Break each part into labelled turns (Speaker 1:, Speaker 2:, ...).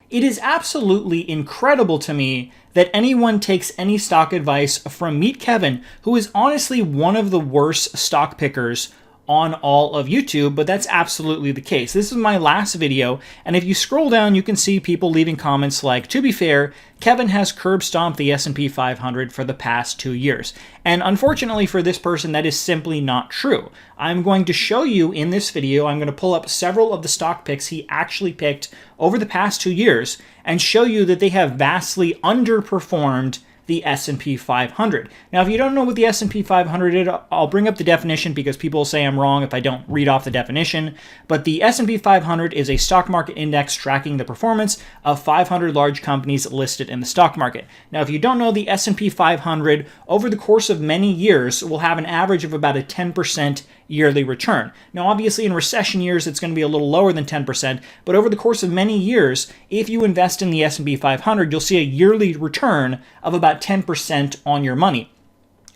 Speaker 1: It is absolutely incredible to me that anyone takes any stock advice from Meet Kevin, who is honestly one of the worst stock pickers on all of YouTube, but that's absolutely the case. This is my last video, and if you scroll down, you can see people leaving comments like, to be fair, Kevin has curb stomped the S&P 500 for the past 2 years. And unfortunately for this person, that is simply not true. I'm going to show you in this video, I'm going to pull up several of the stock picks he actually picked over the past 2 years and show you that they have vastly underperformed the S&P 500. Now, if you don't know what the S&P 500 is, I'll bring up the definition because people say I'm wrong if I don't read off the definition. But the S&P 500 is a stock market index tracking the performance of 500 large companies listed in the stock market. Now, if you don't know, the S&P 500 over the course of many years will have an average of about a 10% yearly return. Now, obviously, in recession years, it's going to be a little lower than 10%, but over the course of many years, if you invest in the S&P 500, you'll see a yearly return of about 10% on your money.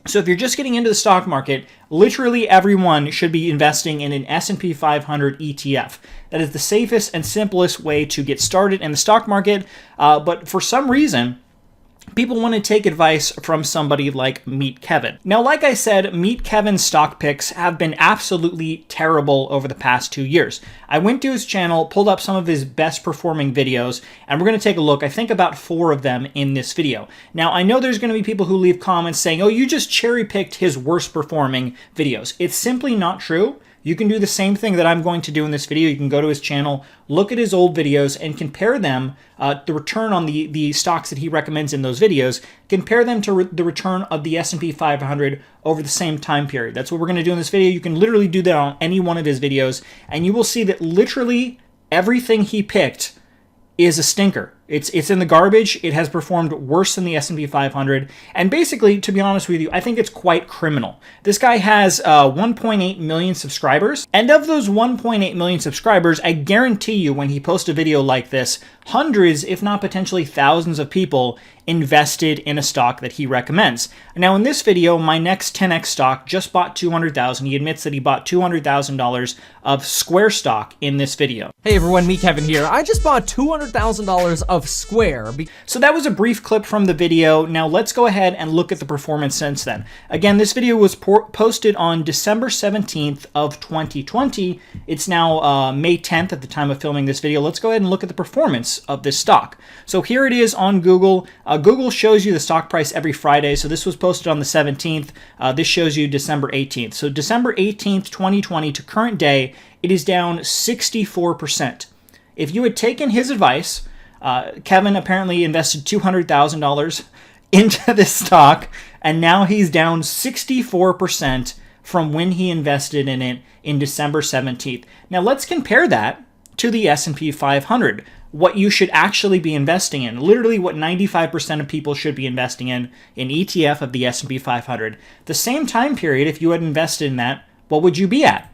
Speaker 1: So if you're just getting into the stock market, literally everyone should be investing in an S&P 500 ETF. That is the safest and simplest way to get started in the stock market, but for some reason, people want to take advice from somebody like Meet Kevin. Now, like I said, Meet Kevin's stock picks have been absolutely terrible over the past 2 years. I went to his channel, pulled up some of his best performing videos, and we're going to take a look, I think about 4 of them in this video. Now, I know there's going to be people who leave comments saying, oh, you just cherry picked his worst performing videos. It's simply not true. You can do the same thing that I'm going to do in this video. You can go to his channel, look at his old videos, and compare them, the return on the stocks that he recommends in those videos, compare them to the return of the S&P 500 over the same time period. That's what we're going to do in this video. You can literally do that on any one of his videos, and you will see that literally everything he picked is a stinker. It's in the garbage. It has performed worse than the S&P 500. And basically, to be honest with you, I think it's quite criminal. This guy has 1.8 million subscribers. And of those 1.8 million subscribers, I guarantee you when he posts a video like this, hundreds, if not potentially thousands of people invested in a stock that he recommends. Now, in this video, my next 10x stock just bought $200,000. He admits that he bought $200,000 of Square stock in this video.
Speaker 2: Hey everyone, me Kevin here. I just bought $200,000 of Square.
Speaker 1: So that was a brief clip from the video. Now let's go ahead and look at the performance since then. Again, this video was posted on December 17th of 2020. It's now May 10th at the time of filming this video. Let's go ahead and look at the performance of this stock. So here it is on Google. Google shows you the stock price every Friday. So this was posted on the 17th. This shows you December 18th. So December 18th, 2020 to current day, it is down 64%. If you had taken his advice, Kevin apparently invested $200,000 into this stock, and now he's down 64% from when he invested in it in December 17th. Now let's compare that to the S&P 500, what you should actually be investing in, literally what 95% of people should be investing in an ETF of the S&P 500. The same time period, if you had invested in that, what would you be at?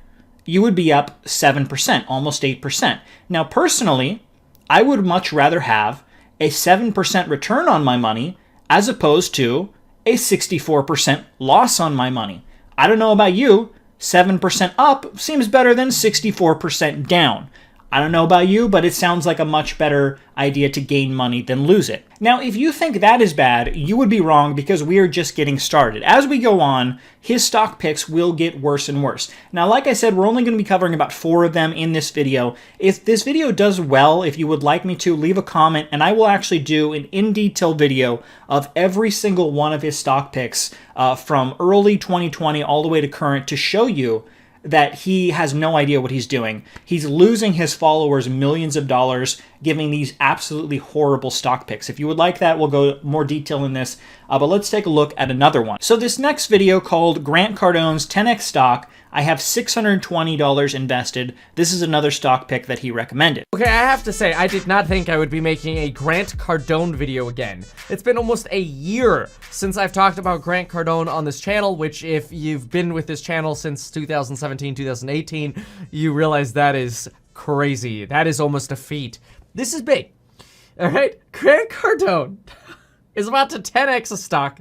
Speaker 1: You would be up 7%, almost 8%. Now personally, I would much rather have a 7% return on my money as opposed to a 64% loss on my money. I don't know about you, 7% up seems better than 64% down. I don't know about you, but it sounds like a much better idea to gain money than lose it. Now, if you think that is bad, you would be wrong because we are just getting started. As we go on, his stock picks will get worse and worse. Now, like I said, we're only going to be covering about 4 of them in this video. If this video does well, if you would like me to, leave a comment and I will actually do an in-detail video of every single one of his stock picks from early 2020 all the way to current to show you that he has no idea what he's doing. He's losing his followers millions of dollars, giving these absolutely horrible stock picks. If you would like that, we'll go more detail in this, but let's take a look at another one. So this next video called Grant Cardone's 10x stock, I have $620 invested. This is another stock pick that he recommended.
Speaker 2: Okay, I have to say, I did not think I would be making a Grant Cardone video again. It's been almost a year since I've talked about Grant Cardone on this channel, which if you've been with this channel since 2017, 2018, you realize that is crazy. That is almost a feat. This is big. All right, Grant Cardone is about to 10x a stock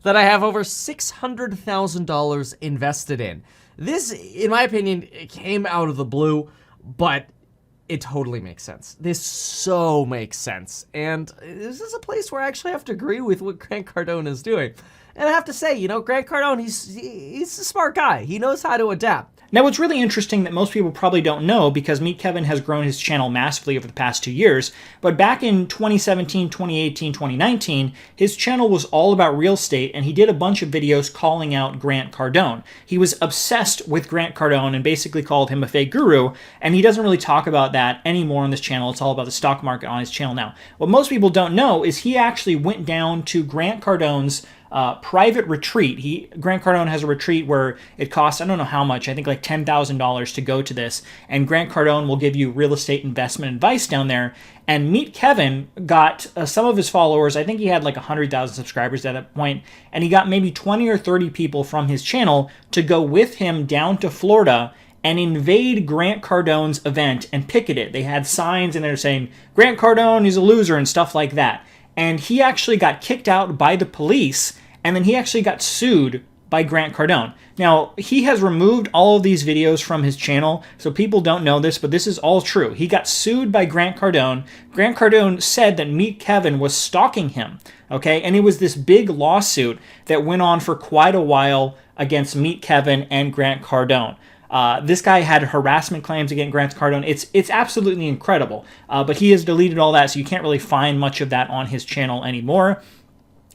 Speaker 2: that I have over $600,000 invested in. This, in my opinion, it came out of the blue, but it totally makes sense. This so makes sense. And this is a place where I actually have to agree with what Grant Cardone is doing. And I have to say, Grant Cardone, he's a smart guy. He knows how to adapt.
Speaker 1: Now, what's really interesting that most people probably don't know, because Meet Kevin has grown his channel massively over the past 2 years, but back in 2017, 2018, 2019, his channel was all about real estate, and he did a bunch of videos calling out Grant Cardone. He was obsessed with Grant Cardone and basically called him a fake guru, and he doesn't really talk about that anymore on this channel. It's all about the stock market on his channel now. What most people don't know is he actually went down to Grant Cardone's private retreat. Grant Cardone has a retreat where it costs, I don't know how much, I think like $10,000 to go to this, and Grant Cardone will give you real estate investment advice down there. And Meet Kevin got some of his followers, I think he had like 100,000 subscribers at that point, and he got maybe 20 or 30 people from his channel to go with him down to Florida and invade Grant Cardone's event and picket it. They had signs and they're saying, Grant Cardone is a loser and stuff like that. And he actually got kicked out by the police, and then he actually got sued by Grant Cardone. Now, he has removed all of these videos from his channel, so people don't know this, but this is all true. He got sued by Grant Cardone. Grant Cardone said that Meet Kevin was stalking him, okay? And it was this big lawsuit that went on for quite a while against Meet Kevin and Grant Cardone. This guy had harassment claims against Grant Cardone. It's absolutely incredible, but he has deleted all that, so you can't really find much of that on his channel anymore.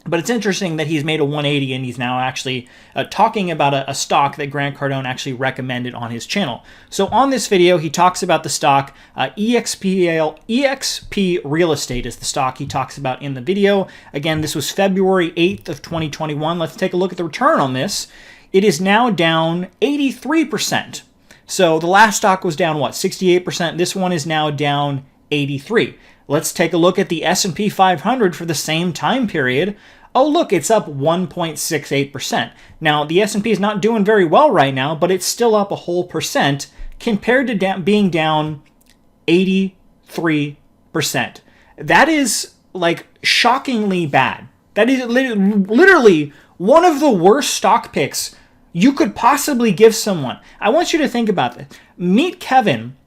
Speaker 1: But it's interesting that he's made a 180 and he's now actually talking about a stock that Grant Cardone actually recommended on his channel. So on this video, he talks about the stock EXP Real Estate is the stock he talks about in the video. Again, this was February 8th of 2021. Let's take a look at the return on this. It is now down 83%. So the last stock was down, 68%? This one is now down 83%. Let's take a look at the S&P 500 for the same time period. Oh, look, it's up 1.68%. Now, the S&P is not doing very well right now, but it's still up a whole percent compared to being down 83%. That is, like, shockingly bad. That is literally one of the worst stock picks you could possibly give someone. I want you to think about this. Meet Kevin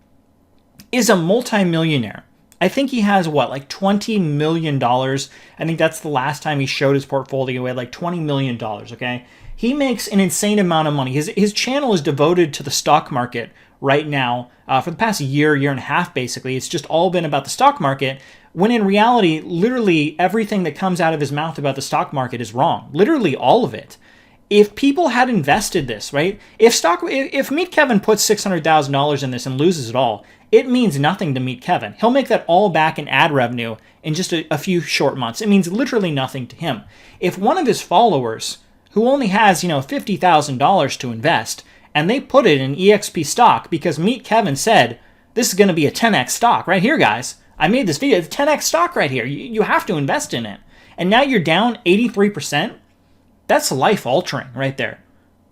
Speaker 1: is a multimillionaire. I think he has, like $20 million. I think that's the last time he showed his portfolio. He had like $20 million, okay? He makes an insane amount of money. His channel is devoted to the stock market right now. For the past year and a half, basically, it's just all been about the stock market, when in reality, literally everything that comes out of his mouth about the stock market is wrong. Literally all of it. If people had invested this, right? If Meet Kevin puts $600,000 in this and loses it all, it means nothing to Meet Kevin. He'll make that all back in ad revenue in just a few short months. It means literally nothing to him. If one of his followers, who only has, $50,000 to invest, and they put it in EXP stock because Meet Kevin said, this is going to be a 10x stock right here, guys. I made this video. It's 10x stock right here. You have to invest in it. And now you're down 83%. That's life-altering right there.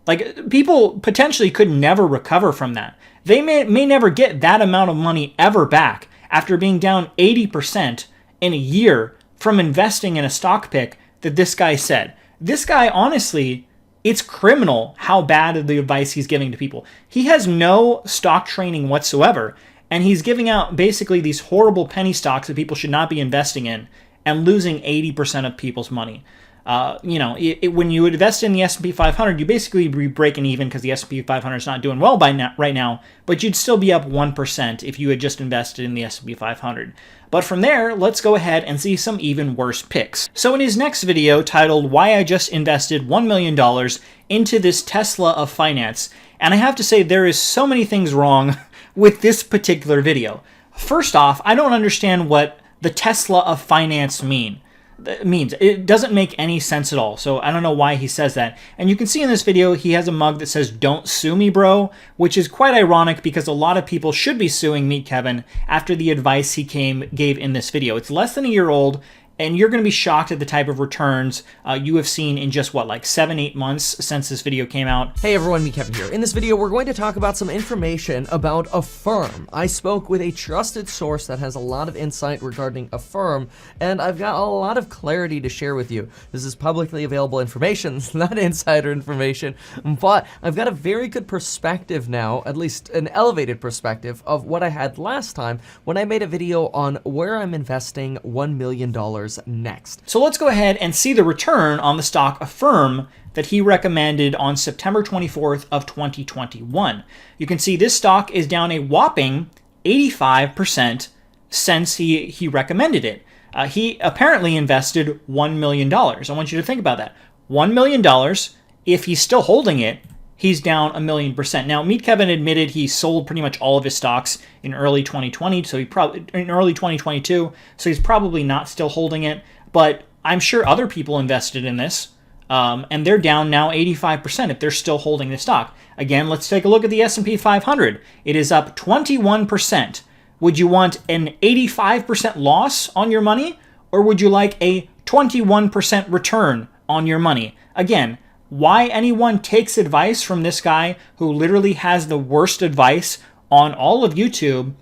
Speaker 1: Like, people potentially could never recover from that. They may never get that amount of money ever back after being down 80% in a year from investing in a stock pick that this guy said. This guy, honestly, it's criminal how bad of the advice he's giving to people. He has no stock training whatsoever, and he's giving out basically these horrible penny stocks that people should not be investing in and losing 80% of people's money. When you invest in the S&P 500, you basically be breaking even because the S&P 500 is not doing well right now, but you'd still be up 1% if you had just invested in the S&P 500. But from there, let's go ahead and see some even worse picks. So in his next video titled Why I Just Invested $1 Million into this Tesla of Finance, and I have to say there is so many things wrong with this particular video. First off, I don't understand what the Tesla of Finance means. It doesn't make any sense at all. So I don't know why he says that. And you can see in this video, he has a mug that says, "Don't sue me, bro," which is quite ironic because a lot of people should be suing Meet Kevin after the advice he gave in this video. It's less than a year old, and you're going to be shocked at the type of returns you have seen in just what, like 7-8 months since this video came out.
Speaker 2: Hey everyone, me Kevin here. In this video, we're going to talk about some information about Affirm. I spoke with a trusted source that has a lot of insight regarding Affirm, and I've got a lot of clarity to share with you. This is publicly available information, it's not insider information, but I've got a very good perspective now, at least an elevated perspective, of what I had last time when I made a video on where I'm investing $1 million next.
Speaker 1: So let's go ahead and see the return on the stock Affirm that he recommended on September 24th of 2021. You can see this stock is down a whopping 85% since he recommended it. He apparently invested $1 million. I want you to think about that. $1 million, if he's still holding it, he's down 1,000,000%. Now, Meet Kevin admitted he sold pretty much all of his stocks in early 2020, so in early 2022, so he's probably not still holding it. But I'm sure other people invested in this, and they're down now 85% if they're still holding the stock. Again, let's take a look at the S&P 500. It is up 21%. Would you want an 85% loss on your money, or would you like a 21% return on your money? Again, why anyone takes advice from this guy who literally has the worst advice on all of YouTube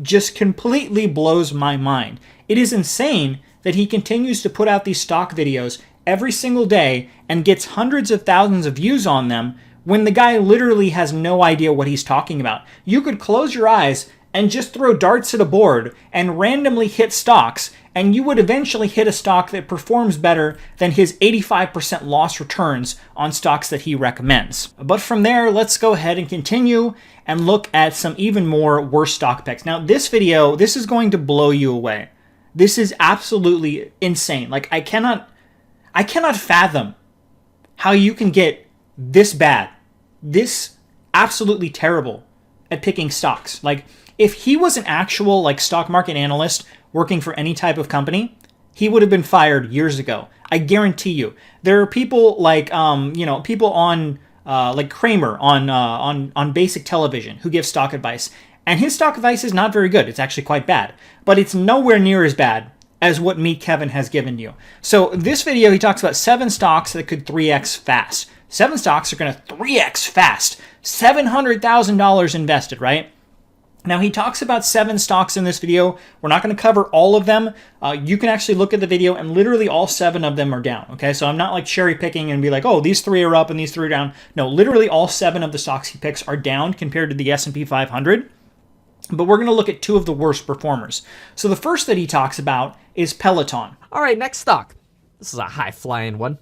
Speaker 1: just completely blows my mind. It is insane that he continues to put out these stock videos every single day and gets hundreds of thousands of views on them when the guy literally has no idea what he's talking about. You could close your eyes and just throw darts at a board and randomly hit stocks, and you would eventually hit a stock that performs better than his 85% loss returns on stocks that he recommends. But from there, let's go ahead and continue and look at some even more worse stock picks. Now, this video, this is going to blow you away. This is absolutely insane. Like, I cannot fathom how you can get this bad, this absolutely terrible at picking stocks. Like, if he was an actual like stock market analyst working for any type of company, he would have been fired years ago. I guarantee you. There are people like people on like Kramer on basic television who give stock advice, and his stock advice is not very good. It's actually quite bad, but it's nowhere near as bad as what Meet Kevin has given you. So this video, he talks about 7 stocks that could 3x fast. 7 stocks are going to 3x fast. $700,000 invested, right? Now, he talks about 7 stocks in this video. We're not going to cover all of them. You can actually look at the video, and literally all 7 of them are down, okay? So I'm not like cherry picking and be like, oh, these 3 are up and these 3 are down. No, literally all 7 of the stocks he picks are down compared to the S&P 500. But we're going to look at 2 of the worst performers. So the first that he talks about is Peloton.
Speaker 2: All right, next stock. This is a high-flying one.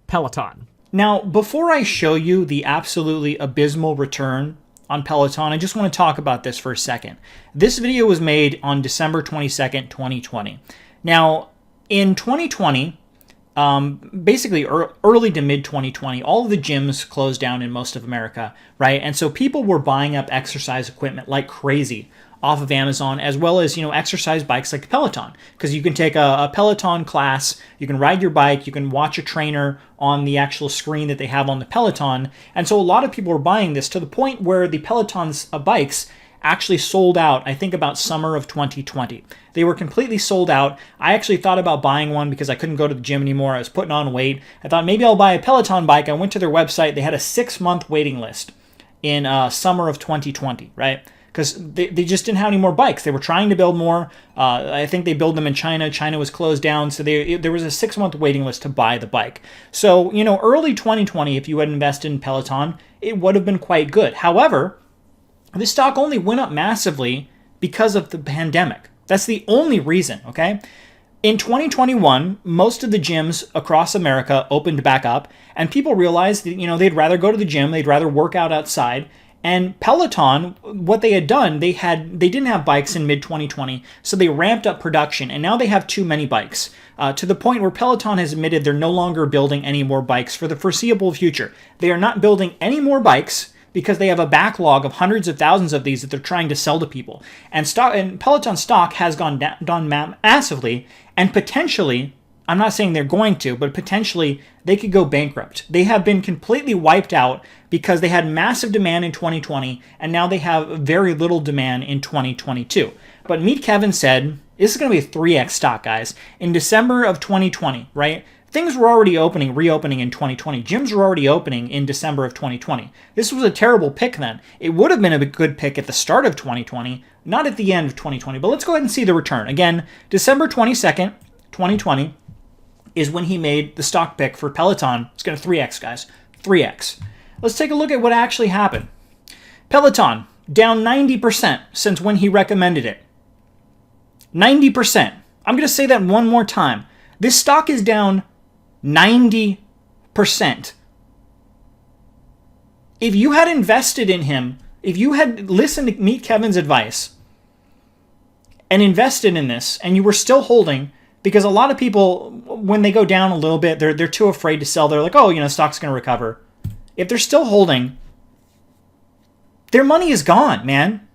Speaker 2: Peloton.
Speaker 1: Now, before I show you the absolutely abysmal return on Peloton, I just want to talk about this for a second. This video was made on December 22nd, 2020. Now, in 2020, basically early to mid 2020, all of the gyms closed down in most of America, right? And so people were buying up exercise equipment like crazy off of Amazon, as well as, exercise bikes like Peloton, because you can take a Peloton class, you can ride your bike, you can watch a trainer on the actual screen that they have on the Peloton. And so a lot of people were buying this to the point where the Peloton's bikes actually sold out, I think about summer of 2020. They were completely sold out. I actually thought about buying one because I couldn't go to the gym anymore. I was putting on weight. I thought maybe I'll buy a Peloton bike. I went to their website. They had a 6-month waiting list in summer of 2020, right? Because they just didn't have any more bikes. They were trying to build more. I think they build them in China. China was closed down, so there was a 6-month waiting list to buy the bike. So, early 2020, if you had invested in Peloton, it would have been quite good. However, this stock only went up massively because of the pandemic. That's the only reason, okay? In 2021, most of the gyms across America opened back up, and people realized that, they'd rather go to the gym, they'd rather work out outside. And Peloton, what they had done, they didn't have bikes in mid-2020, so they ramped up production, and now they have too many bikes, to the point where Peloton has admitted they're no longer building any more bikes for the foreseeable future. They are not building any more bikes because they have a backlog of hundreds of thousands of these that they're trying to sell to people. And Peloton stock has gone down massively, and potentially, I'm not saying they're going to, but potentially they could go bankrupt. They have been completely wiped out because they had massive demand in 2020, and now they have very little demand in 2022. But Meet Kevin said This is going to be a 3x stock, guys. In December of 2020, right? Things were already reopening in 2020. Gyms were already opening in December of 2020. This was a terrible pick then. It would have been a good pick at the start of 2020, not at the end of 2020. But let's go ahead and see the return. Again, December 22nd, 2020 is when he made the stock pick for Peloton. It's going to 3x, guys. 3x. Let's take a look at what actually happened. Peloton, down 90% since when he recommended it. 90%. I'm going to say that one more time. This stock is down 90%. If you had invested in him, if you had listened to Meet Kevin's advice and invested in this, and you were still holding, because a lot of people, when they go down a little bit, they're too afraid to sell. They're like, oh, stock's going to recover. If they're still holding, their money is gone, man.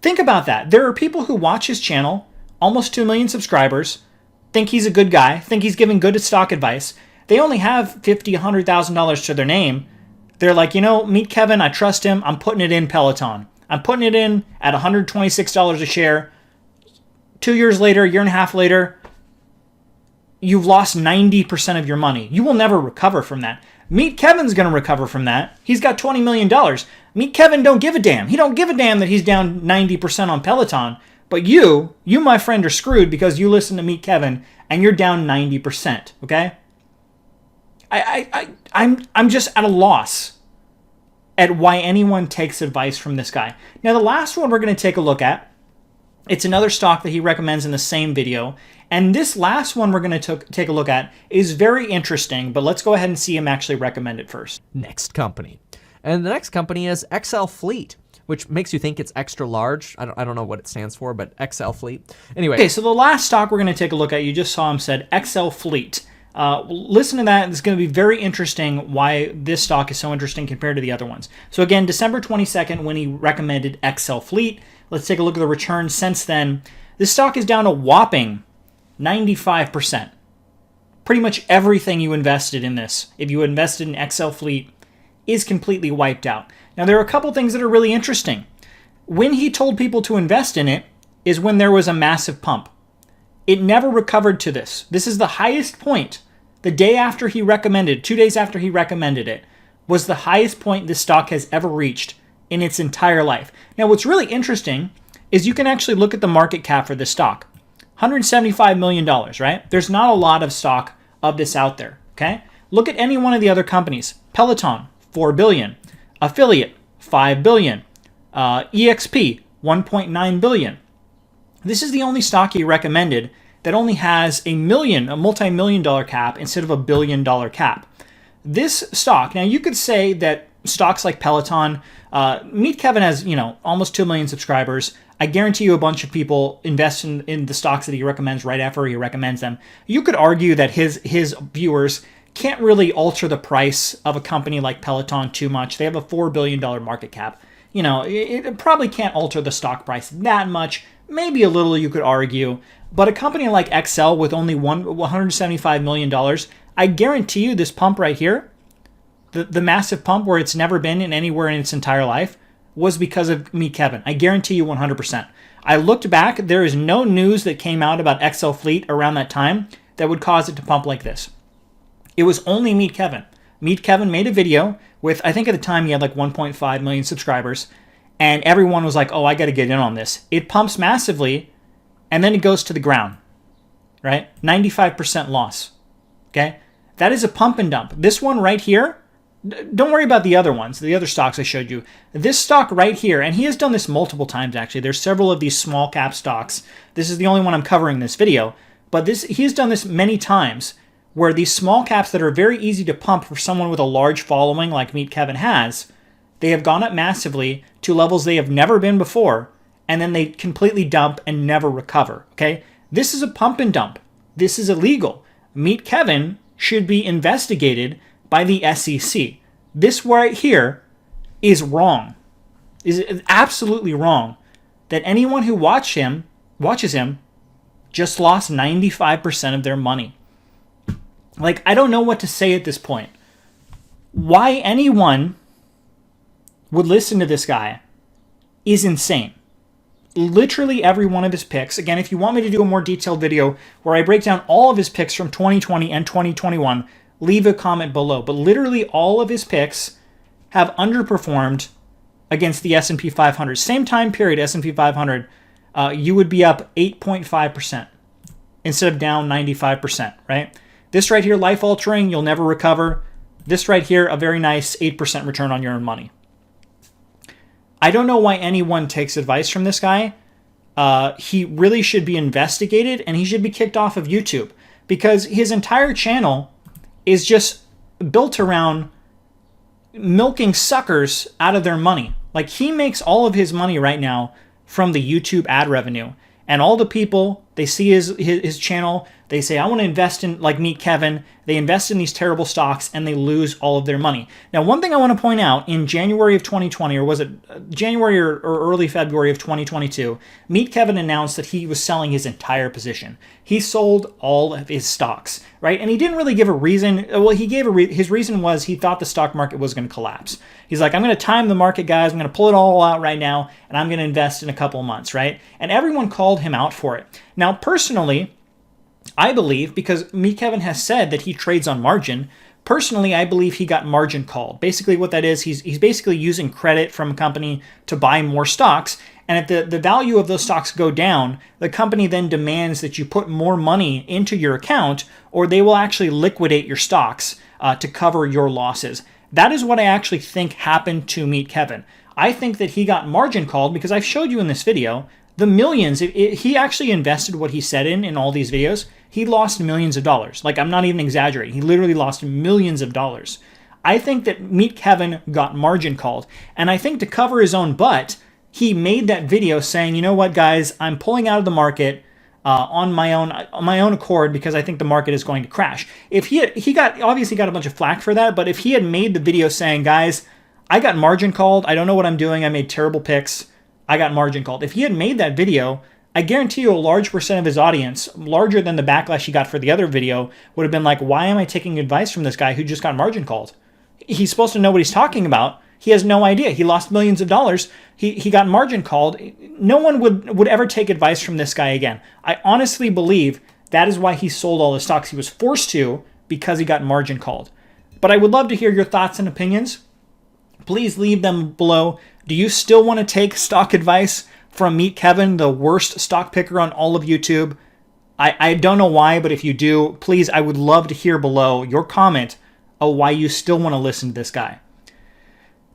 Speaker 1: Think about that. There are people who watch his channel, almost 2 million subscribers, think he's a good guy, think he's giving good stock advice. They only have $50,000, $100,000 to their name. They're like, Meet Kevin, I trust him. I'm putting it in Peloton. I'm putting it in at $126 a share. 2 years later, a year and a half later, you've lost 90% of your money. You will never recover from that. Meet Kevin's going to recover from that. He's got $20 million. Meet Kevin don't give a damn. He don't give a damn that he's down 90% on Peloton. But you, my friend, are screwed because you listen to Meet Kevin and you're down 90%, okay? I'm just at a loss at why anyone takes advice from this guy. Now, the last one we're going to take a look at, it's another stock that he recommends in the same video. And this last one we're going to take a look at is very interesting, but let's go ahead and see him actually recommend it first.
Speaker 2: Next company. And the next company is XL Fleet, which makes you think it's extra large. I don't know what it stands for, but XL Fleet. Anyway.
Speaker 1: Okay, so the last stock we're going to take a look at, you just saw him said XL Fleet. Listen to that. It's going to be very interesting why this stock is so interesting compared to the other ones. So again, December 22nd when he recommended XL Fleet. Let's take a look at the return since then. This stock is down a whopping 95%. Pretty much everything you invested in this, if you invested in XL Fleet, is completely wiped out. Now, there are a couple things that are really interesting. When he told people to invest in it is when there was a massive pump. It never recovered to this. This is the highest point. The day after he recommended, 2 days after he recommended it, was the highest point this stock has ever reached in its entire life. Now, what's really interesting is you can actually look at the market cap for this stock. $175 million, right? There's not a lot of stock of this out there, okay? Look at any one of the other companies. Peloton, $4 billion. Affiliate, $5 billion. EXP, $1.9 billion. This is the only stock he recommended that only has a multi-million dollar cap instead of $1 billion cap. This stock, now you could say that stocks like Peloton, Meet Kevin has, almost 2 million subscribers. I guarantee you a bunch of people invest in the stocks that he recommends right after he recommends them. You could argue that his viewers can't really alter the price of a company like Peloton too much. They have a $4 billion market cap. It probably can't alter the stock price that much. Maybe a little, you could argue. But a company like XL with only $175 million, I guarantee you this pump right here, the massive pump where it's never been in anywhere in its entire life, was because of Meet Kevin. I guarantee you 100%. I looked back. There is no news that came out about XL Fleet around that time that would cause it to pump like this. It was only Meet Kevin. Meet Kevin made a video with, I think at the time he had like 1.5 million subscribers, and everyone was like, oh, I got to get in on this. It pumps massively, and then it goes to the ground, right? 95% loss, okay? That is a pump and dump. This one right here, don't worry about the other ones, the other stocks I showed you. This stock right here, and he has done this multiple times actually. There's several of these small cap stocks. This is the only one I'm covering in this video, but he's done this many times where these small caps that are very easy to pump for someone with a large following like Meet Kevin has, they have gone up massively to levels they have never been before, and then they completely dump and never recover, okay? This is a pump and dump. This is illegal. Meet Kevin should be investigated by the SEC. This right here is wrong. Is absolutely wrong. That anyone who watches him just lost 95% of their money. Like, I don't know what to say at this point. Why anyone would listen to this guy is insane. literally every one of his picks. Again, if you want me to do a more detailed video where I break down all of his picks from 2020 and 2021, leave a comment below. But literally all of his picks have underperformed against the S&P 500. Same time period, S&P 500, you would be up 8.5% instead of down 95%, right? This right here, life-altering, you'll never recover. This right here, a very nice 8% return on your own money. I don't know why anyone takes advice from this guy. He really should be investigated, and he should be kicked off of YouTube, because his entire channel is just built around milking suckers out of their money. Like, he makes all of his money right now from the YouTube ad revenue. And all the people, they see his channel, they say, I want to invest in, like Meet Kevin. They invest in these terrible stocks and they lose all of their money. Now, one thing I want to point out, in January of 2020, or was it January or early February of 2022, Meet Kevin announced that he was selling his entire position. He sold all of his stocks, right? And he didn't really give a reason. Well, he gave his reason was he thought the stock market was going to collapse. He's like, I'm going to time the market, guys. I'm going to pull it all out right now, and I'm going to invest in a couple of months, right? And everyone called him out for it. Now, personally, I believe, because Meet Kevin has said that he trades on margin, personally, I believe he got margin called. Basically what that is, he's basically using credit from a company to buy more stocks, and if the value of those stocks go down, the company then demands that you put more money into your account, or they will actually liquidate your stocks to cover your losses. That is what I actually think happened to Meet Kevin. I think that he got margin called because I've showed you in this video the millions. He actually invested what he said in all these videos. He lost millions of dollars. Like, I'm not even exaggerating. He literally lost millions of dollars. I think that Meet Kevin got margin called. And I think to cover his own butt, he made that video saying, you know what, guys, I'm pulling out of the market on my own accord because I think the market is going to crash. If he obviously got a bunch of flack for that, but if he had made the video saying, guys, I got margin called, I don't know what I'm doing, I made terrible picks, I got margin called. If he had made that video, I guarantee you a large percent of his audience, larger than the backlash he got for the other video, would have been like, why am I taking advice from this guy who just got margin called? He's supposed to know what he's talking about. He has no idea. He lost millions of dollars. He got margin called. No one would ever take advice from this guy again. I honestly believe that is why he sold all the stocks. He was forced to because he got margin called. But I would love to hear your thoughts and opinions. Please leave them below. Do you still want to take stock advice from Meet Kevin, the worst stock picker on all of YouTube? I don't know why, but if you do, please, I would love to hear below your comment of why you still want to listen to this guy.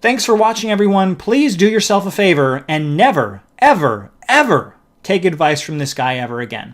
Speaker 1: Thanks for watching, everyone. Please do yourself a favor and never, ever, ever take advice from this guy ever again.